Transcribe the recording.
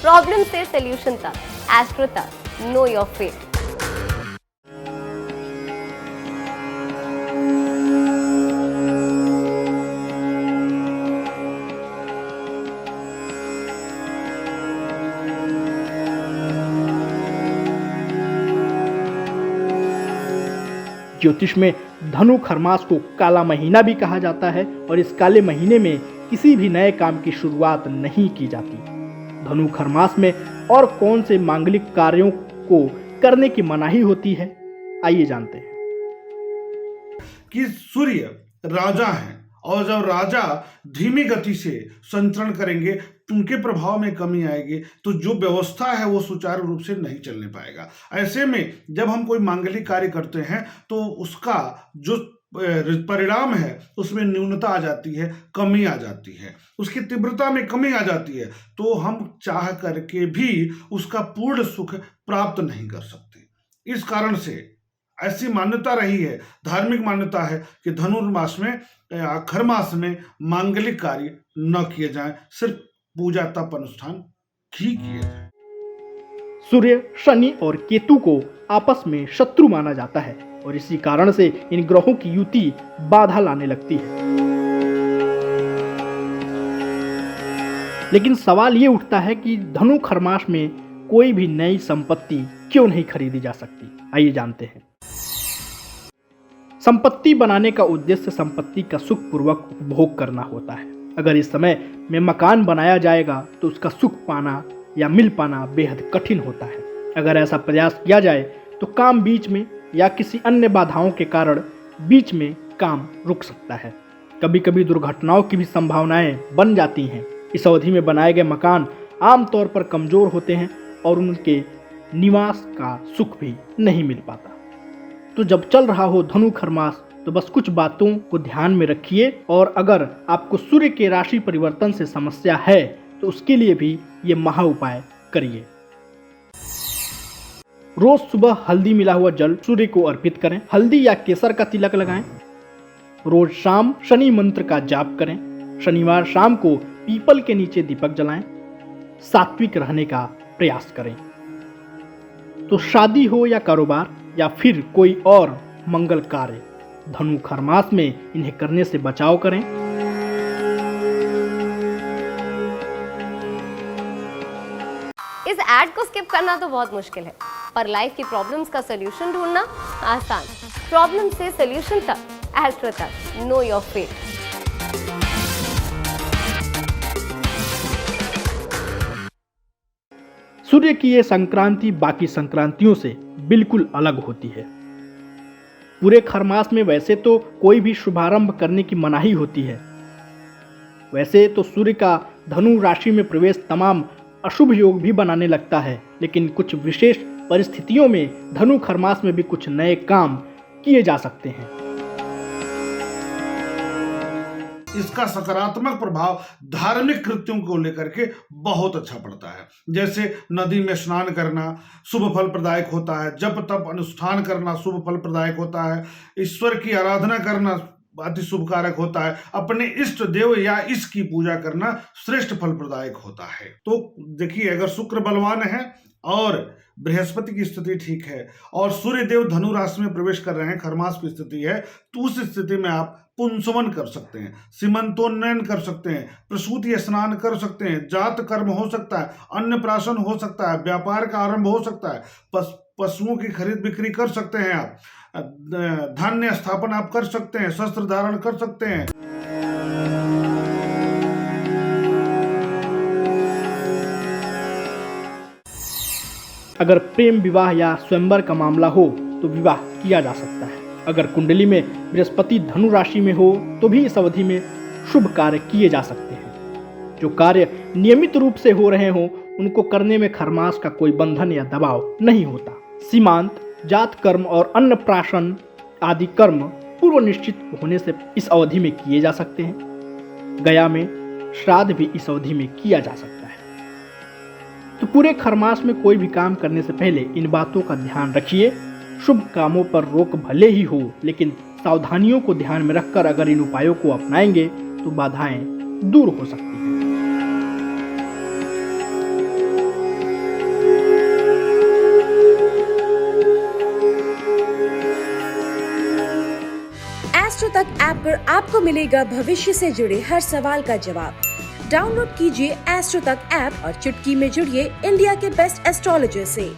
Problem से solution तक, astro तक, नो योर फेट। ज्योतिष में धनु खरमास को काला महीना भी कहा जाता है और इस काले महीने में किसी भी नए काम की शुरुआत नहीं की जाती। धनु खरमास में और कौन से मांगलिक कार्यों को करने की मनाही होती है, आइए जानते हैं। कि सूर्य राजा हैं और जब राजा धीमी गति से संचरण करेंगे तो उनके प्रभाव में कमी आएगी, तो जो व्यवस्था है वो सुचारू रूप से नहीं चलने पाएगा। ऐसे में जब हम कोई मांगलिक कार्य करते हैं तो उसका जो परिणाम है उसमें न्यूनता आ जाती है, कमी आ जाती है, उसकी तीव्रता में कमी आ जाती है, तो हम चाह करके भी उसका पूर्ण सुख प्राप्त नहीं कर सकते। इस कारण से ऐसी मान्यता रही है, धार्मिक मान्यता है कि धनुर्मास में खरमास में मांगलिक कार्य न किए जाएं, सिर्फ पूजा तप अनुष्ठान ही किए जाएं। सूर्य, शनि और केतु को आपस में शत्रु माना जाता है और इसी कारण से इन ग्रहों की युति बाधा लाने लगती है। लेकिन सवाल ये उठता है कि धनु खरमास में कोई भी नई संपत्ति क्यों नहीं खरीदी जा सकती, आइए जानते हैं। संपत्ति बनाने का उद्देश्य संपत्ति का सुखपूर्वक उपभोग करना होता है। अगर इस समय में मकान बनाया जाएगा तो उसका सुख पाना या मिल पाना बेहद कठिन होता है। अगर ऐसा प्रयास किया जाए तो काम बीच में या किसी अन्य बाधाओं के कारण बीच में काम रुक सकता है। कभी कभी दुर्घटनाओं की भी संभावनाएं बन जाती हैं। इस अवधि में बनाए गए मकान आमतौर पर कमजोर होते हैं और उनके निवास का सुख भी नहीं मिल पाता। तो जब चल रहा हो धनु खरमास तो बस कुछ बातों को ध्यान में रखिए, और अगर आपको सूर्य के राशि परिवर्तन से समस्या है तो उसके लिए भी ये महा उपाय करिए। रोज सुबह हल्दी मिला हुआ जल सूर्य को अर्पित करें। हल्दी या केसर का तिलक लगाएं। रोज शाम शनि मंत्र का जाप करें। शनिवार शाम को पीपल के नीचे दीपक जलाएं। सात्विक रहने का प्रयास करें। तो शादी हो या कारोबार या फिर कोई और मंगल कार्य, धनु खरमास में इन्हें करने से बचाव करें। इस ऐड को स्किप करना तो बहुत मुश्किल है, पर लाइफ की प्रॉब्लम्स का सलूशन ढूंढना आसान। प्रॉब्लम से सलूशन तक, एस्ट्रो तक, नो योर फेट। सूर्य की ये संक्रांति बाकी संक्रांतियों से बिल्कुल अलग होती है। पूरे खरमास में वैसे तो कोई भी शुभारंभ करने की मनाही होती है। वैसे तो सूर्य का धनु राशि में प्रवेश तमाम अशुभ योग भी बनाने लगता है, लेकिन कुछ विशेष परिस्थितियों में धनु खरमास में भी कुछ नए काम किए जा सकते हैं। इसका सकारात्मक प्रभाव धार्मिक कृत्यों को लेकर के बहुत अच्छा पड़ता है। जैसे नदी में स्नान करना शुभ फल प्रदायक होता है, जप तप अनुष्ठान करना शुभ फल प्रदायक होता है, ईश्वर की आराधना करना अति शुभकारक होता है, अपने इष्ट देव या इसकी पूजा करना श्रेष्ठ फल प्रदायक होता है। तो देखिए, अगर शुक्र बलवान है और बृहस्पति की स्थिति ठीक है और सूर्य देव धनु राशि में प्रवेश कर रहे हैं, खरमास की स्थिति है, तो उस स्थिति में आप पुंसवन कर सकते हैं, सीमंतोन्नयन कर सकते हैं, प्रसूति स्नान कर सकते हैं, जात कर्म हो सकता है, अन्नप्राशन हो सकता है, व्यापार का आरंभ हो सकता है, पशुओं की खरीद बिक्री कर सकते हैं, आप धान्य स्थापन आप कर सकते हैं, शस्त्र धारण कर सकते हैं। अगर प्रेम विवाह या स्वयंवर का मामला हो तो विवाह किया जा सकता है। अगर कुंडली में बृहस्पति धनु राशि में हो तो भी इस अवधि में शुभ कार्य किए जा सकते हैं। जो कार्य नियमित रूप से हो रहे हों उनको करने में खरमास का कोई बंधन या दबाव नहीं होता। सीमांत, जात कर्म और अन्नप्राशन आदि कर्म पूर्व निश्चित होने से इस अवधि में किए जा सकते हैं। गया में श्राद्ध भी इस अवधि में किया जा सकता है। तो पूरे खरमास में कोई भी काम करने से पहले इन बातों का ध्यान रखिए। शुभ कामों पर रोक भले ही हो, लेकिन सावधानियों को ध्यान में रखकर अगर इन उपायों को अपनाएंगे तो बाधाएं दूर हो सकती हैं। एस्ट्रो तक ऐप पर आपको मिलेगा भविष्य से जुड़े हर सवाल का जवाब। डाउनलोड कीजिए एस्ट्रो तक ऐप और चुटकी में जुड़िए इंडिया के बेस्ट एस्ट्रोलॉजर से।